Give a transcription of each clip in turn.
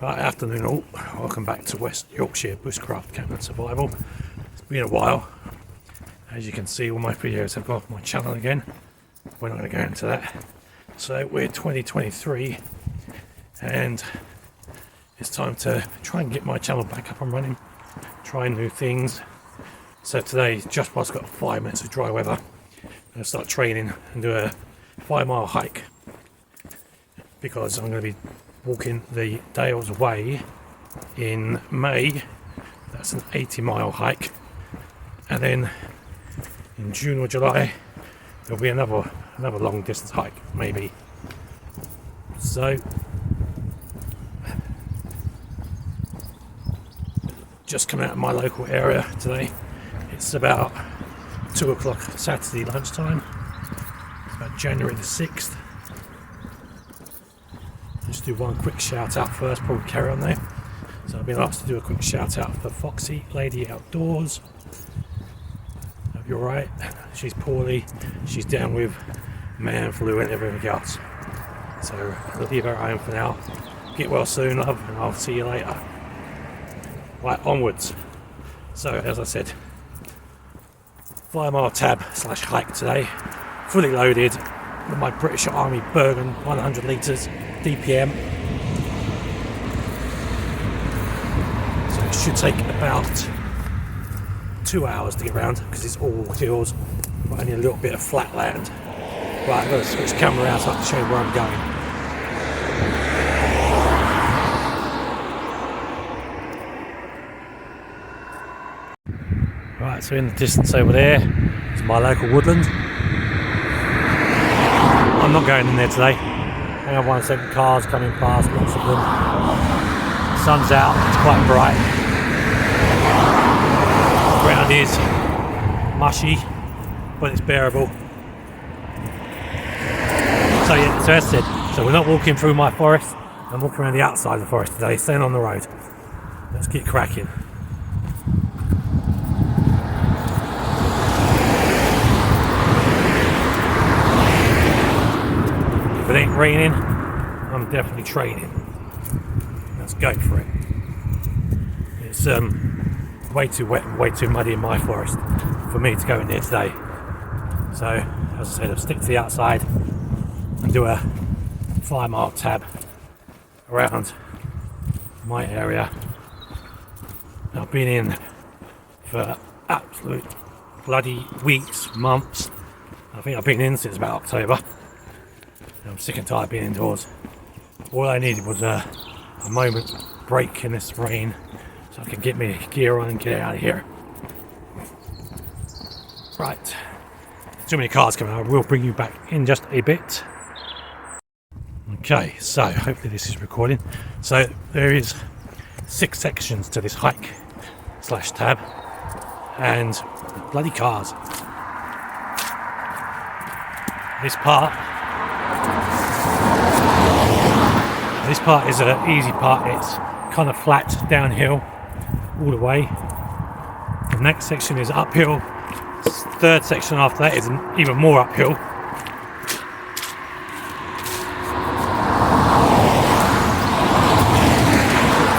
Right, afternoon all. Welcome back to West Yorkshire Bushcraft Camp and Survival. It's been a while. As you can see, all my videos have gone off my channel again. We're not going to go into that. So we're 2023 and it's time to try and get my channel back up and running. Try new things. So today, just whilst I've got 5 minutes of dry weather, I'm going to start training and do a 5-mile hike. Because I'm going to be walking the Dales Way in May. That's an 80-mile hike, and then in June or July there'll be another long distance hike maybe. So just coming out of my local area today. It's about 2 o'clock Saturday lunchtime. It's about January the 6th. Just do one quick shout out first, probably carry on there. So I've been asked to do a quick shout out for Foxy Lady Outdoors. Hope you're right. She's poorly. She's down with man flu and everything else. So I'll leave her at home for now. Get well soon, love, and I'll see you later. Right, onwards. So as I said, 5-mile tab / hike today. Fully loaded with my British Army Bergen 100 litres DPM. So it should take about 2 hours to get around because it's all hills, but only a little bit of flat land. Right, I've got to switch the camera around so I can show you where I'm going. Right, so in the distance over there is my local woodland. I'm not going in there today. Hang on 1 second, cars coming past, lots of them. The sun's out, it's quite bright. The ground is mushy, but it's bearable. So yeah, so as I said, so we're not walking through my forest, I'm walking around the outside of the forest today, staying on the road. Let's get cracking. If it ain't raining, I'm definitely training. Let's go for it. It's way too wet and way too muddy in my forest for me to go in there today. So, as I said, I'll stick to the outside and do a 5-mile tab around my area. I've been in for absolute bloody weeks, months. I think I've been in since about October. I'm sick and tired of being indoors. All I needed was a moment's break in this rain so I can get my gear on and get out of here. Right, too many cars coming. I will bring you back in just a bit. Okay, so hopefully this is recording. So there is 6 sections to this hike / tab, and bloody cars. This part is an easy part. It's kind of flat downhill all the way. The next section is uphill. The 3rd section after that is even more uphill.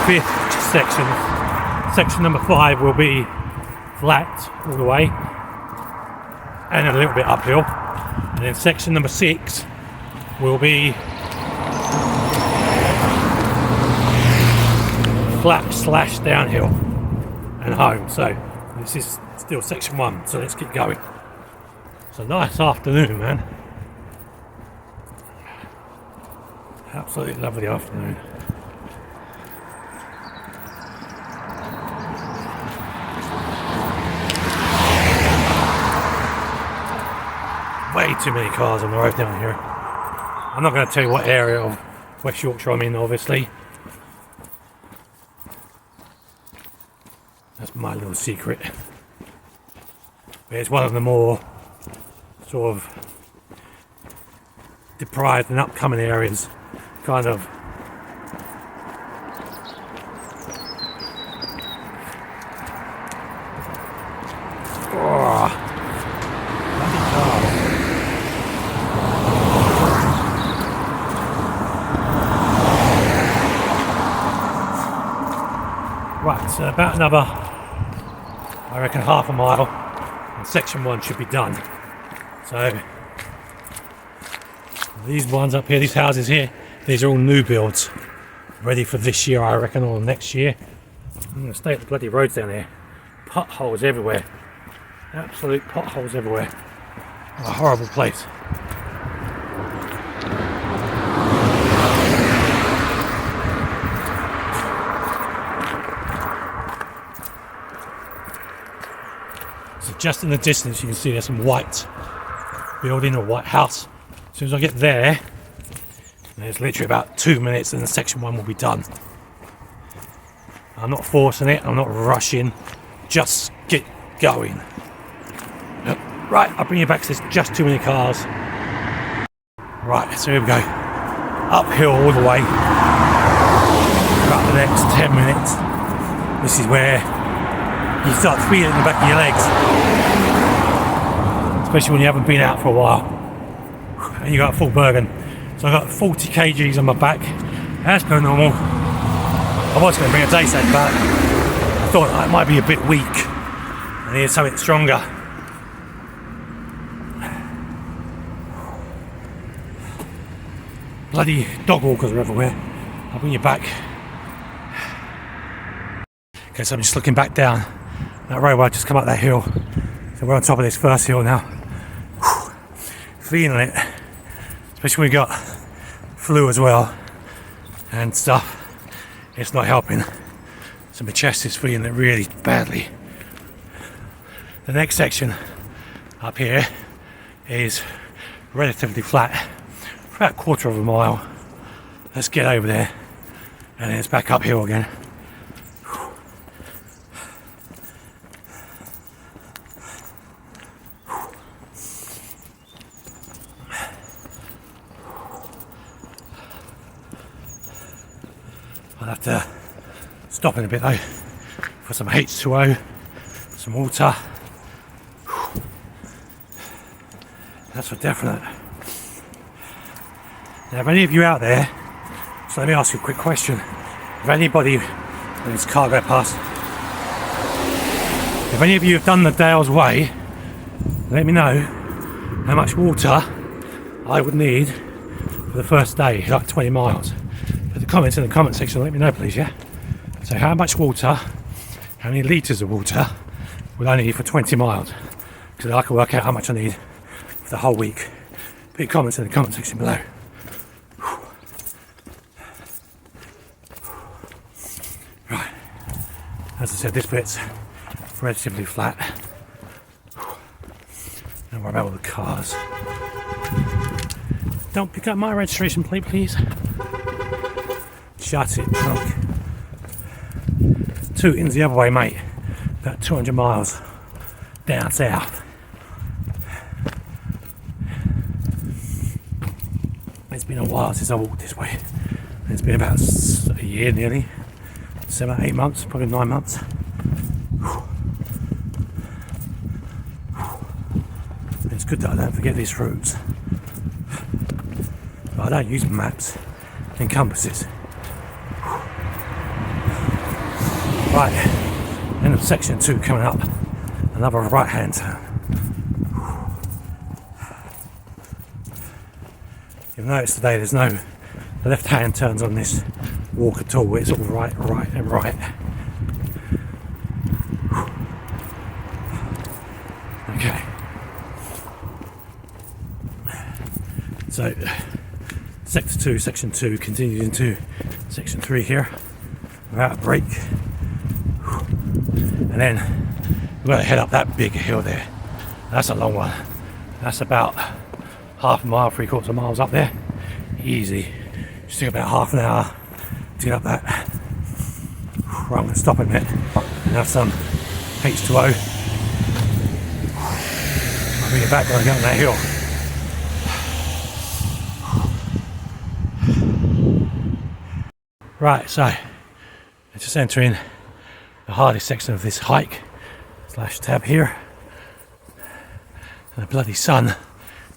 The 5th section number 5 will be flat all the way and a little bit uphill. And then section number 6 will be flat / downhill and home. So this is still section 1, so let's get going. It's a nice afternoon, man. Absolutely lovely afternoon. Way too many cars on the road down here. I'm not going to tell you what area of West Yorkshire I'm in, obviously. That's my little secret. But it's one of the more sort of deprived and upcoming areas, kind of. Oh, bloody car. Right, so about another, I reckon, half a mile, and section 1 should be done. So these ones up here, these houses here, these are all new builds, ready for this year, I reckon, or next year. I'm going to stay at the bloody roads down here. Potholes everywhere. Absolute potholes everywhere. A horrible place. So just in the distance you can see there's some white building or white house. As soon as I get there, there's literally about 2 minutes and the section 1 will be done. I'm not forcing it, I'm not rushing, just get going. Right, I'll bring you back to this, just too many cars. Right, so here we go. Uphill all the way. About the next 10 minutes. This is where you start feeling it in the back of your legs. Especially when you haven't been out for a while. And you got a full Bergen. So I got 40 kgs on my back, as per normal. I was going to bring a day set back. I thought that might be a bit weak. I needed something stronger. Bloody dog walkers are everywhere. I'll bring you back. Okay, so I'm just looking back down that road where I just come up that hill. So we're on top of this first hill now. Feeling it. Especially when we got flu as well and stuff. It's not helping. So my chest is feeling it really badly. The next section up here is relatively flat. About a quarter of a mile. Let's get over there and then it's back uphill again. I'll have to stop in a bit though for some H2O, some water. That's for definite. Now, if any of you out there, so let me ask you a quick question. If anybody, when this car go past, if any of you have done the Dales Way, let me know how much water I would need for the first day, like 20 miles. Put the comments in the comment section, let me know please, yeah? So how much water, how many litres of water would I need for 20 miles? Because I can work out how much I need for the whole week. Put your comments in the comment section below. Right, as I said, this bit's relatively flat. Don't worry about all the cars. Don't pick up my registration plate, please. Shut it, drunk. Tooting's the other way, mate. About 200 miles down south. It's been a while since I walked this way. It's been about a year nearly. 7, 8 months, probably 9 months. It's good that I don't forget these routes. But I don't use maps and compasses. Right, end of section 2 coming up. Another right hand turn. You'll notice today there's no left hand turns on this walk at all. It's all right, right and right. Okay. So sector 2, section 2 continues into section 3 here without a break. And then we're going to head up that big hill there. That's a long one. That's about half a mile, 3/4 miles up there. Easy. Just take about half an hour to get up that. Right, I'm going to stop in a minute and have some H2O. I'll bring it back when I get on that hill. Right, so let's just enter in the hardest section of this hike / tab here. And the bloody sun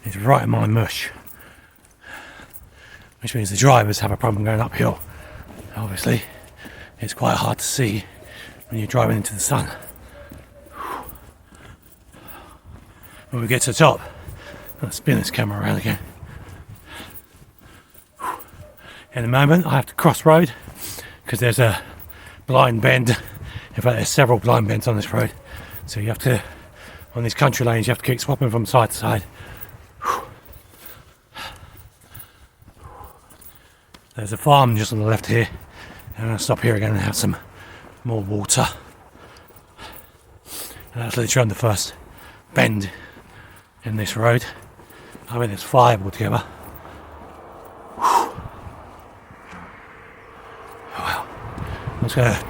is right in my mush, which means the drivers have a problem going uphill. Obviously it's quite hard to see when you're driving into the sun. When we get to the top, I'll spin this camera around again. In a moment, I have to cross road because there's a blind bend. In fact, there's several blind bends on this road. So you have to, on these country lanes, you have to keep swapping from side to side. There's a farm just on the left here. And I'll stop here again and have some more water. And that's literally on the first bend in this road. I mean, there's 5 altogether. Well, I'm just going to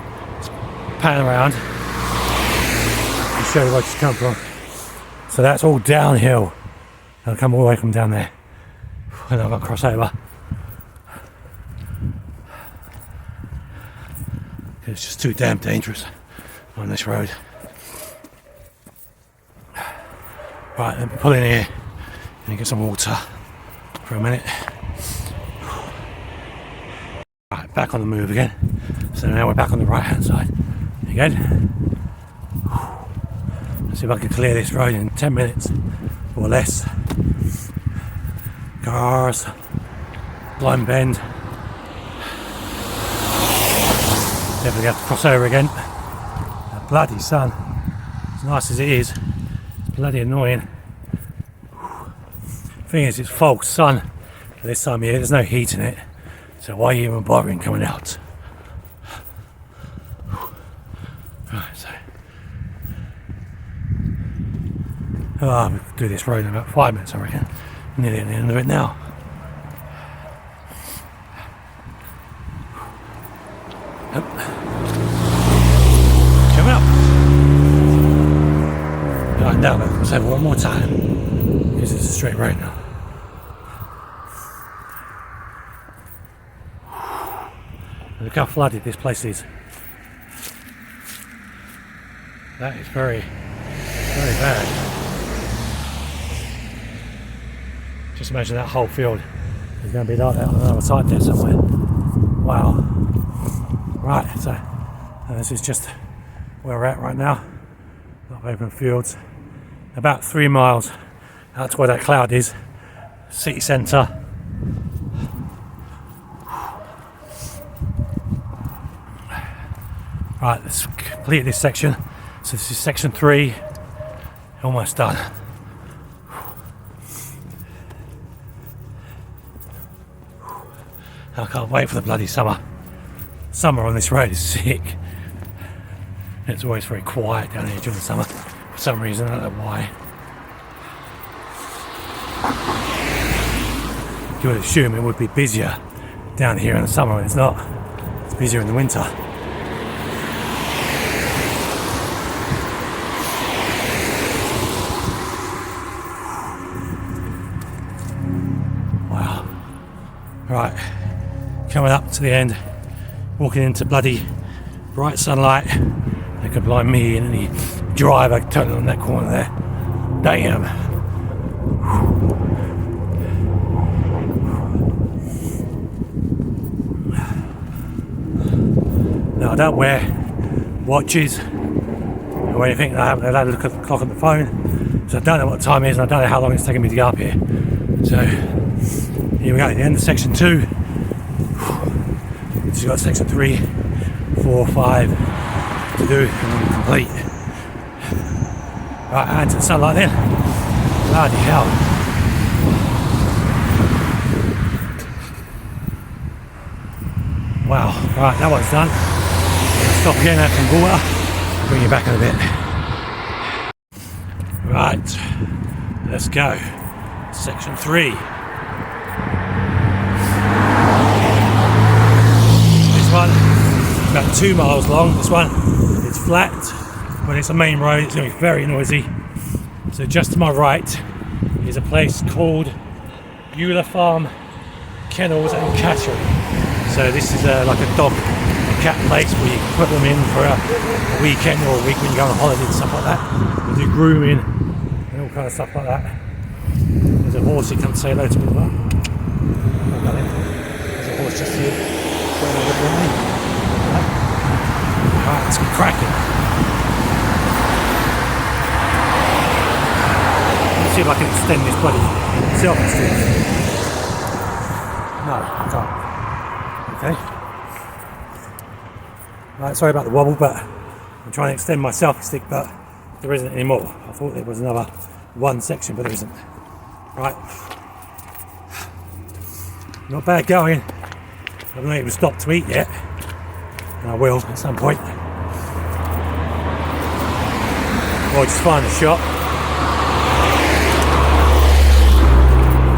pan around and show you where it's come from. So that's all downhill. I'll come all the way from down there. And I've got to cross over. It's just too damn dangerous on this road. Right, let me pull in here and get some water for a minute. Right, back on the move again. So now we're back on the right hand side again. Let's see if I can clear this road in 10 minutes or less. Cars, blind bend. Definitely have to cross over again. That bloody sun, as nice as it is, it's bloody annoying. Thing is, it's false sun for this time of year. There's no heat in it, so why are you even bothering coming out? Right, so we'll do this road in about 5 minutes, I reckon. Nearly at the end of it now. Yep. Coming up. Right, now let's have one more time because it's a straight road now. Look how flooded this place is. That is very, very bad. Just imagine that whole field is going to be like that on the other side there somewhere. Wow. Right, so this is just where we're at right now. A lot of open fields. About 3 miles out to where that cloud is. City centre. Right, let's complete this section. So this is section 3. Almost done. I can't wait for the bloody summer. Summer on this road is sick. It's always very quiet down here during the summer. For some reason, I don't know why. You would assume it would be busier down here in the summer, and it's not. It's busier in the winter. Wow. Right. Coming up to the end, walking into bloody bright sunlight. They could blind me and any driver turning on that corner there. Damn. Now I don't wear watches or anything. I haven't had a look at the clock on the phone, so I don't know what time it is and I don't know how long it's taken me to get up here. So here we go, at the end of section 2. So you've got section 3, 4, 5 to do and complete. Right, out into the sunlight then. Bloody hell. Wow, right, that one's done. Stop again, have some water. Bring you back in a bit. Right, let's go. Section 3. One about 2 miles long. This one it's flat, but it's a main road. It's going to be very noisy. So just to my right is a place called Beulah Farm Kennels and Cattery. So this is like a dog and cat place where you can put them in for a weekend or a week when you go on holiday and stuff like that. We do grooming and all kind of stuff like that. There's a horse you can say hello to as well. There's a horse just here. Right, It's cracking. Let's see if I can extend this bloody selfie stick. No, I can't. Okay. Right, sorry about the wobble, but I'm trying to extend my selfie stick, but there isn't anymore. I thought there was another one section, but there isn't. Right. Not bad going. I haven't even stopped to eat yet. And I will at some point. Or just find a shop.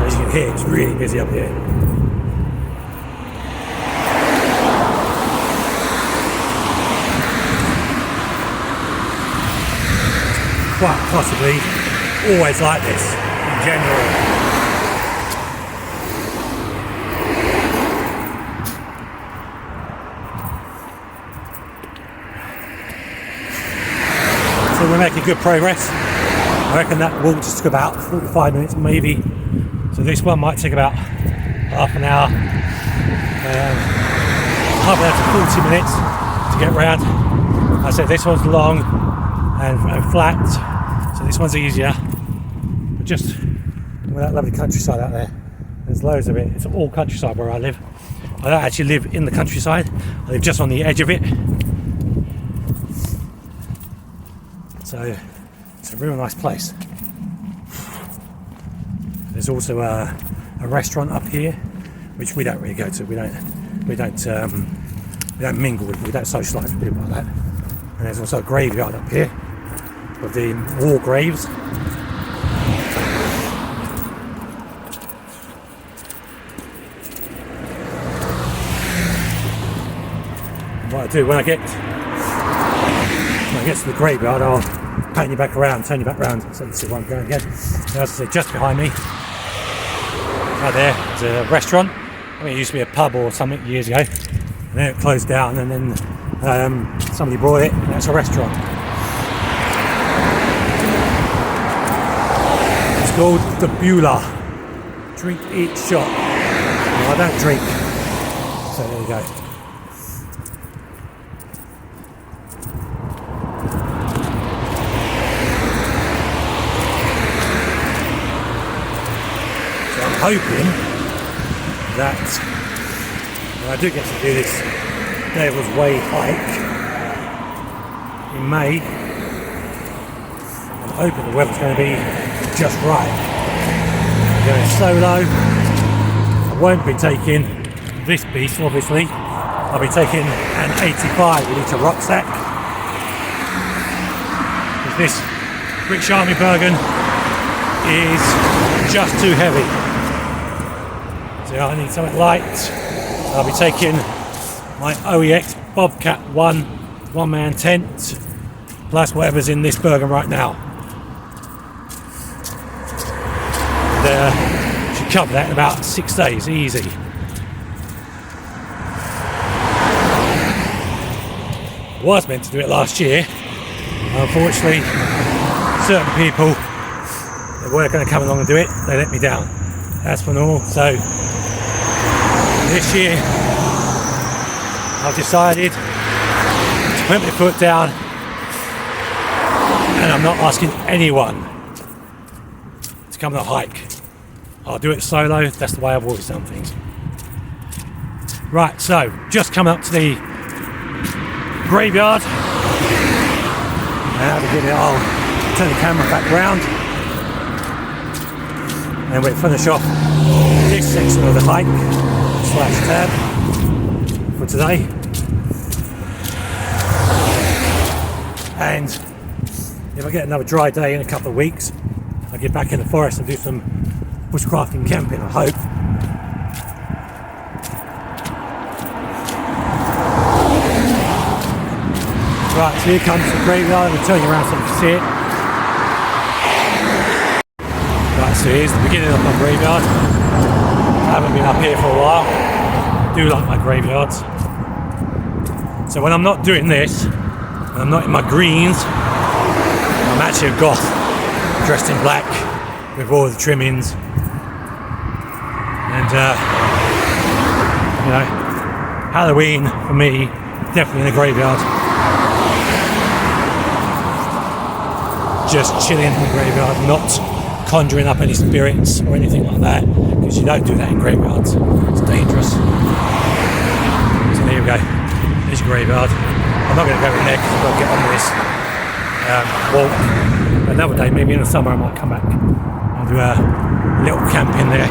As you can hear, it's really busy up here. Quite possibly always like this in general. So we're making good progress. I reckon that walk just took about 45 minutes maybe. So this one might take about half an hour. Half an hour to 40 minutes to get round. I said this one's long and flat, so this one's easier. But just with that lovely countryside out there, there's loads of it. It's all countryside where I live. I don't actually live in the countryside, I live just on the edge of it. So it's a real nice place. There's also a restaurant up here, which we don't really go to. We don't mingle with. We don't socialise with people like that. And there's also a graveyard up here with the war graves. What I do when I get to the graveyard, I'll pan you back around, turn you back around, so you see where I'm going again. As I say, just behind me, right there, is a restaurant. I think it used to be a pub or something years ago, and then it closed down, and then somebody bought it, and that's a restaurant. It's called the Beulah Drink Eat Shop. Well, I don't drink, so there you go. Hoping that when I do get to do this Devil's Way hike in May, I'm hoping the weather's going to be just right. I'm going solo. I won't be taking this beast, obviously. I'll be taking an 85 litre rucksack. This British Army Bergen is just too heavy. So I need something light. I'll be taking my OEX Bobcat 1-man tent, plus whatever's in this Bergen right now. Should cover that in about 6 days, easy. Was meant to do it last year. Unfortunately, certain people that were going to come along and do it, they let me down. That's for normal. So this year I've decided to put my foot down, and I'm not asking anyone to come on a hike. I'll do it solo. That's the way I've always done things. Right, so just come up to the graveyard. Now I'll turn the camera back round, and we'll finish off this section of the hike / tab for today. And if I get another dry day in a couple of weeks, I'll get back in the forest and do some bushcrafting camping, I hope. Right, so here comes the graveyard. We'll turn you around so you can see it. Right, so here's the beginning of my graveyard. I haven't been up here for a while. I do like my graveyards. So when I'm not doing this, when I'm not in my greens, I'm actually a goth, dressed in black with all the trimmings. And, Halloween for me, definitely in the graveyard. just chilling in the graveyard, not conjuring up any spirits or anything like that, because you don't do that in graveyards. It's dangerous. So there you go. There's your graveyard. I'm not going to go in there because I've got to get on with this walk. Another day, maybe in the summer, I might come back and do a little camp in there.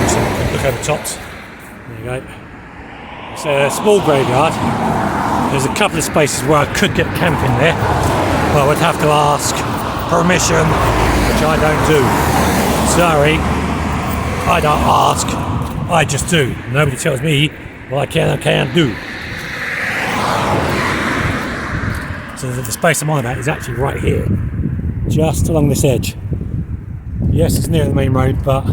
So look over the tops. There you go. It's a small graveyard. There's a couple of spaces where I could get camping there, but I would have to ask permission, which I don't do. Sorry, I don't ask, I just do. Nobody tells me what I can and can't do. So the space I'm on about is actually right here, just along this edge. Yes, it's near the main road, but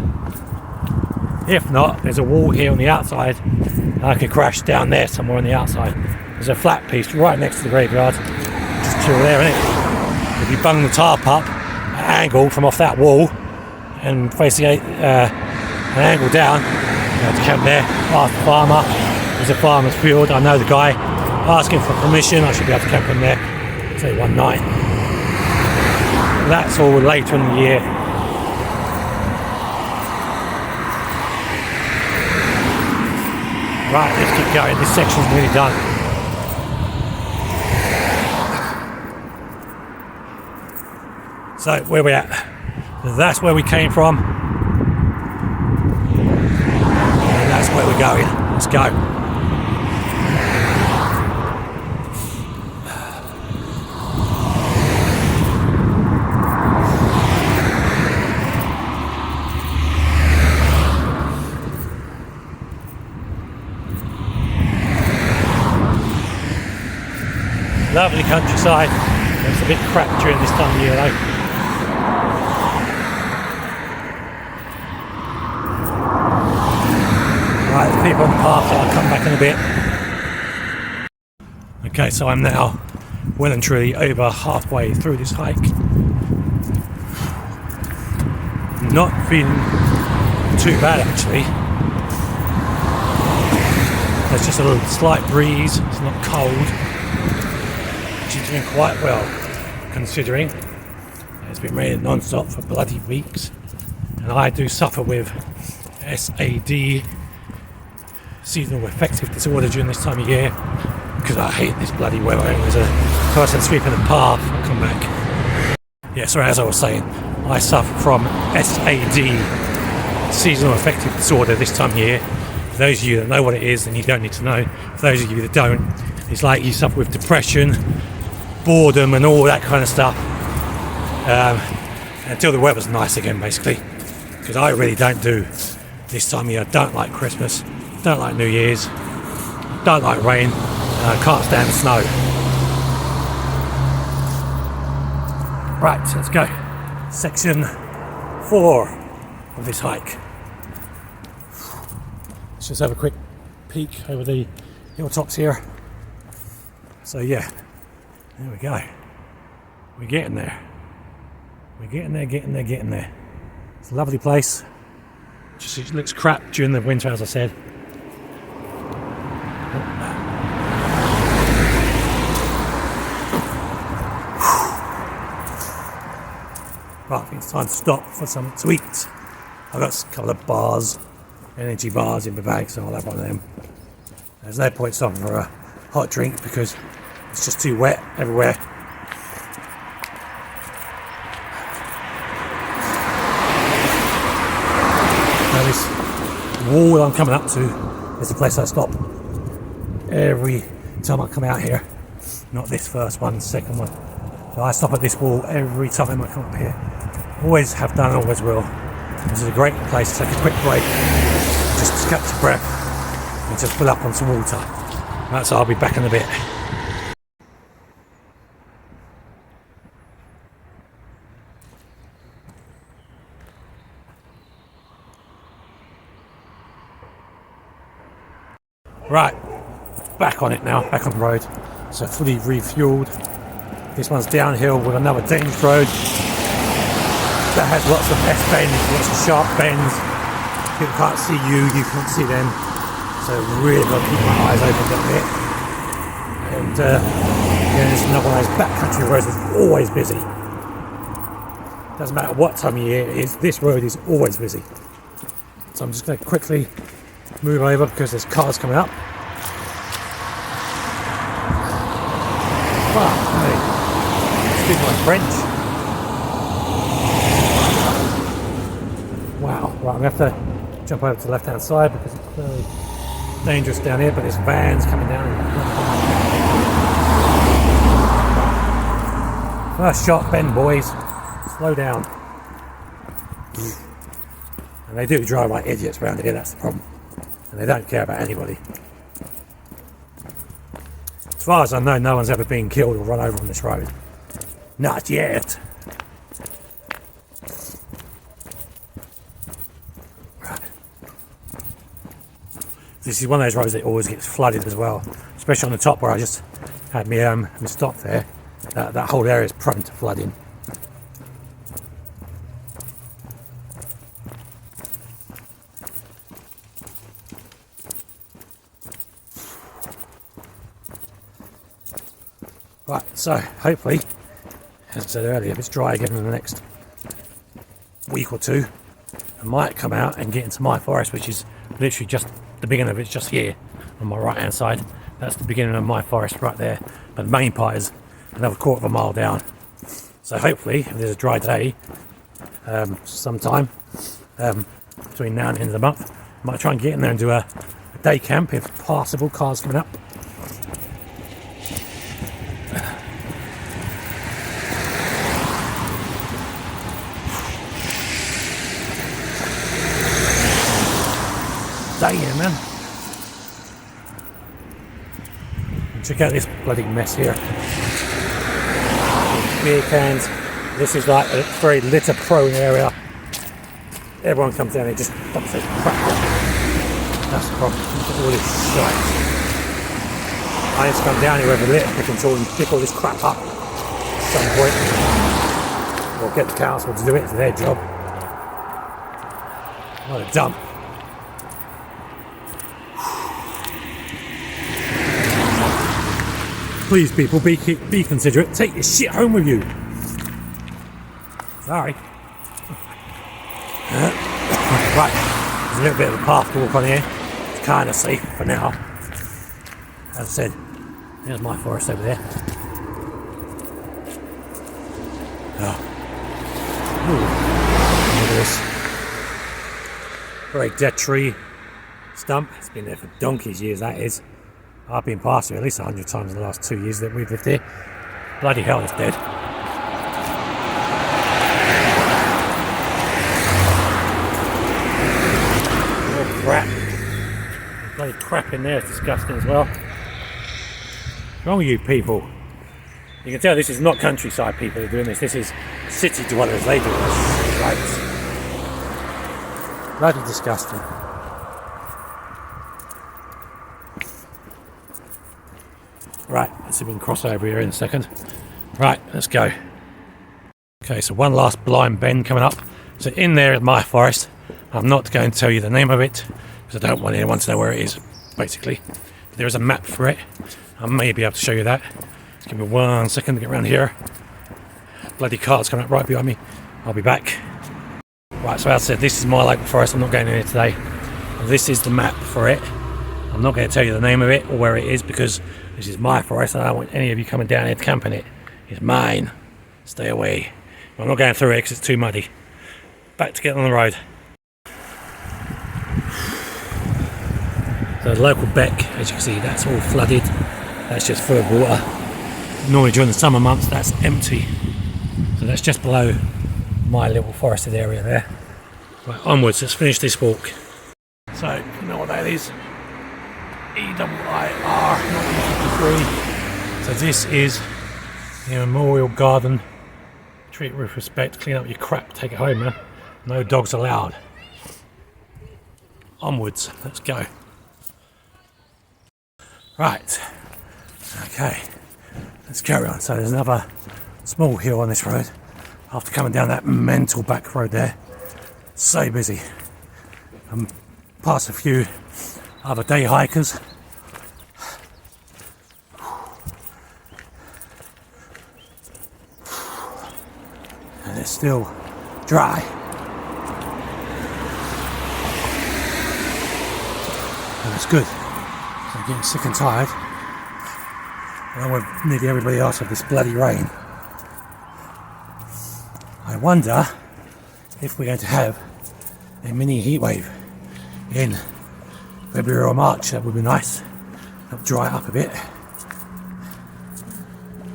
if not, there's a wall here on the outside, and I could crash down there somewhere on the outside. There's a flat piece right next to the graveyard. Just chill there, isn't it? If you bung the tarp up at an angle from off that wall and facing an angle down, you have to camp there. Ask the farmer. There's a farmer's field. I know the guy. Ask him for permission. I should be able to camp in there. Say one night. That's all later in the year. Right, let's keep going. This section's nearly done. So, where we at? That's where we came from. And that's where we're going. Let's go. Lovely countryside. It's a bit crap during this time of year though. Right, there's people on the path, so I'll come back in a bit. Okay, so I'm now well and truly over halfway through this hike. Not feeling too bad actually. There's just a little slight breeze, it's not cold. She's doing quite well, considering it's been raining non-stop for bloody weeks, and I do suffer with SAD, seasonal affective disorder, during this time of year, because I hate this bloody weather. There's a person sweeping the path. I'll come back. Yeah, sorry, as I was saying, I suffer from SAD, seasonal affective disorder, this time of year. For those of you that know what it is, then you don't need to know. For those of you that don't, it's like you suffer with depression, boredom and all that kind of stuff, until the weather's nice again, basically, because I really don't do this time of year. I don't like Christmas, don't like New Year's, don't like rain, and I can't stand snow. Right, so let's go. Section 4 of this hike. Let's just have a quick peek over the hilltops here. So yeah, there we go. We're getting there. We're getting there. It's a lovely place. Just it looks crap during the winter, as I said. Right, I think it's time to stop for something to eat. I've got a couple of bars, energy bars in my bag, so I'll have one of them. There's no point stopping for a hot drink because it's just too wet everywhere. Now this wall I'm coming up to is the place I stop every time I come out here. Not this first one, second one. So I stop at this wall every time I come up here. Always have done, always will. This is a great place to take a quick break, just catch your breath and just fill up on some water. Right, so I'll be back in a bit. Right, back on it now, back on the road. So fully refueled. This one's downhill with another dangerous road that has lots of S-bends, lots of sharp bends. People can't see you, you can't see them. So really got to keep my eyes open a bit. And this is another one of those backcountry roads that's always busy. Doesn't matter what time of year it is, this road is always busy. So I'm just going to quickly move over because there's cars coming up. Wow, hey, excuse my French. Wow, right, I'm going to have to jump over to the left hand side because it's very dangerous down here, but there's vans coming down. First shot, bend boys, slow down. And they do drive like idiots around here, that's the problem. And they don't care about anybody. As far as I know, no one's ever been killed or run over on this road. Not yet. Right. This is one of those roads that always gets flooded as well. Especially on the top where I just had me stop there. That whole area is prone to flooding. Right, so hopefully, as I said earlier, if it's dry again in the next week or two, I might come out and get into my forest, which is literally just the beginning of it's just here on my right hand side. That's the beginning of my forest right there, but the main part is another quarter of a mile down. So hopefully, if there's a dry day sometime between now and the end of the month, I might try and get in there and do a day camp if possible. Cars coming up. Damn, man. Check out this bloody mess here. Beer cans. This is like a very litter prone area. Everyone comes down and just dumps their crap. That's the problem. Look at all this shit. I need to come down here with a litter picking tool and pick all this crap up at some point. Or get the council to do it, it's their job. What a dump. Please, people, be considerate. Take your shit home with you. Sorry. Right, there's a little bit of a path to walk on here. It's kind of safe for now. As I said, there's my forest over there. Oh. Look at this. Very dead tree stump. It's been there for donkey's years, that is. I've been past it at least 100 times in the last 2 years that we've lived here. Bloody hell, it's dead. Oh crap. Bloody crap in there is disgusting as well. What's wrong with you people? You can tell this is not countryside people who are doing this. This is city dwellers, they do this. Right. Bloody disgusting. Right, let's see if we can cross over here in a second. Right, let's go. Okay, so one last blind bend coming up. So in there is my forest. I'm not going to tell you the name of it because I don't want anyone to know where it is, basically. There is a map for it. I may be able to show you that. Just give me 1 second to get around here. Bloody car's coming up right behind me. I'll be back. Right, so as I said, this is my local forest. I'm not going in here today. This is the map for it. I'm not going to tell you the name of it or where it is because this is my forest and I don't want any of you coming down here to camp in it. It's mine. Stay away. I'm not going through it because it's too muddy. Back to get on the road. So the local beck, as you can see, that's all flooded. That's just full of water. Normally during the summer months that's empty. So that's just below my little forested area there. Right, onwards, let's finish this walk. So, you know what that is? EIR 1953. So this is the Memorial Garden. Treat it with respect, clean up your crap, take it home, man. No dogs allowed. Onwards, let's go. Right, okay, let's carry on. So there's another small hill on this road. After coming down that mental back road there, so busy. I'm past a few other day hikers. they're still dry. And it's good. So I'm getting sick and tired, along with nearly everybody else, of this bloody rain. I wonder if we're going to have a mini heat wave in February or March. That would be nice. That'll dry it up a bit.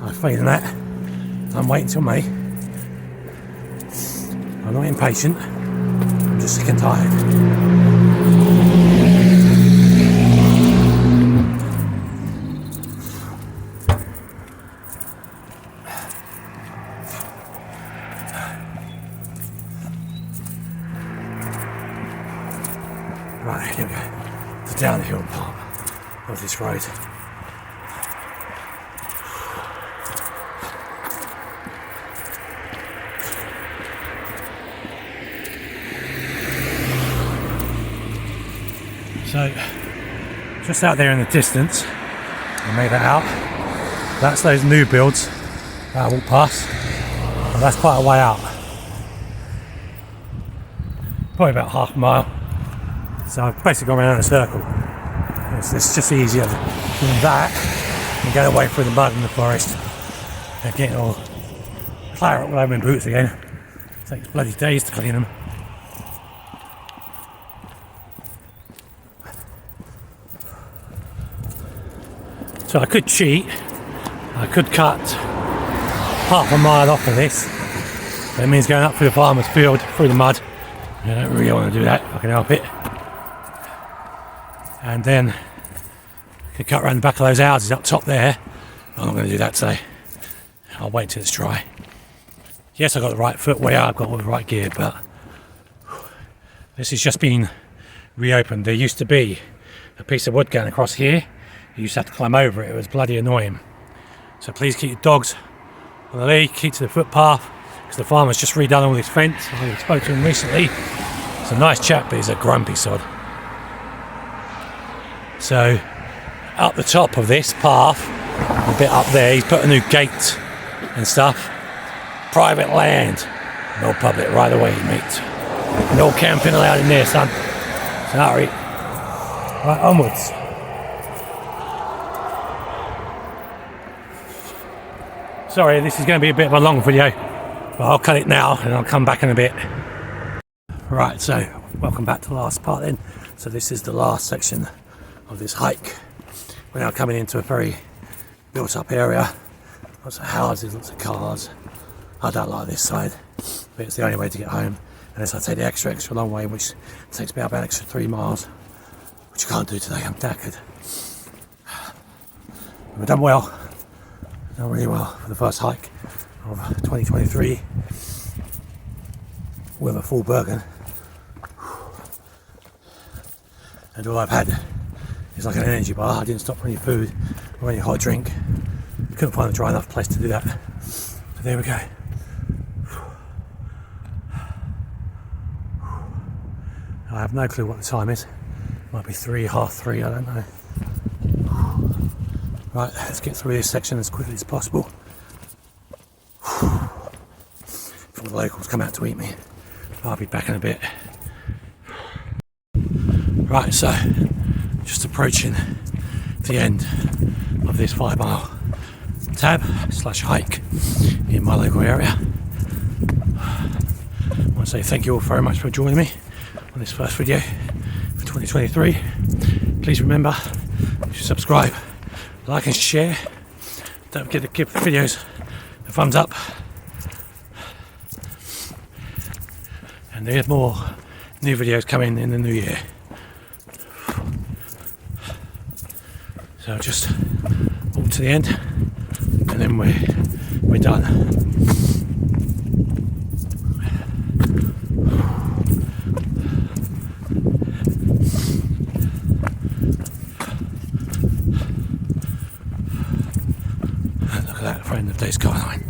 I'm feeling that. I'm waiting till May. I'm not impatient. I'm just sick and tired. Right, here we go. The downhill part of this road. So, just out there in the distance, I made that out. That's those new builds that I walked past. But that's quite a way out. Probably about half a mile. So I've basically gone around in a circle. It's just easier than that and get away through the mud in the forest and getting all claret all over my boots again. It takes bloody days to clean them. So I could cheat. I could cut half a mile off of this. That means going up through the farmer's field, through the mud. I don't really want to do that if I can help it. And then I could cut around the back of those houses up top there. I'm not going to do that today. I'll wait till it's dry. Yes, I've got the right footwear, I've got all the right gear, but this has just been reopened. There used to be a piece of wood going across here. You used to have to climb over it. It was bloody annoying. So please keep your dogs on the lead, keep to the footpath, because the farmer's just redone all this fence. I spoke to him recently. He's a nice chap, but he's a grumpy sod. So up the top of this path, a bit up there, he's put a new gate and stuff. Private land, no public right away, mate. No camping allowed in there, son. Sorry. Right, onwards. Sorry, this is going to be a bit of a long video, but I'll cut it now and I'll come back in a bit. Right, so welcome back to the last part then. So this is the last section of this hike. We're now coming into a very built up area. Lots of houses, lots of cars. I don't like this side, but it's the only way to get home. Unless I take the extra long way, which takes me about an extra 3 miles, which I can't do today, I'm knackered. We've done well. Done really well for the first hike of 2023 with a full Bergen, and all I've had is like an energy bar. I didn't stop for any food or any hot drink. Couldn't find a dry enough place to do that. So there we go. I have no clue what the time is. Might be 3, half 3, I don't know. Right, let's get through this section as quickly as possible before the locals come out to eat me. I'll be back in a bit. Right, so just approaching the end of this 5 mile tab / hike in my local area. I want to say thank you all very much for joining me on this first video for 2023. Please remember to subscribe, like and share. Don't forget to give the videos a thumbs up. And there's more new videos coming in the new year. So just walk to the end and then we're done. Friend of Days Skyline.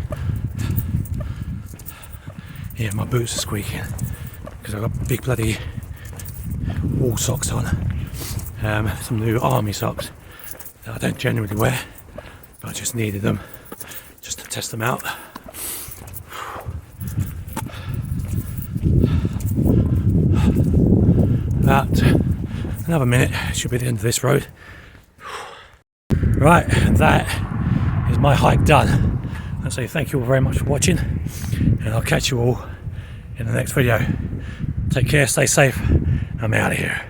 Yeah, my boots are squeaking because I've got big bloody wool socks on. Some new army socks that I don't generally wear, but I just needed them just to test them out. about another minute. Should be the end of this road. Right, that is my hike done. I say thank you all very much for watching, and I'll catch you all in the next video. Take care, stay safe. I'm out of here.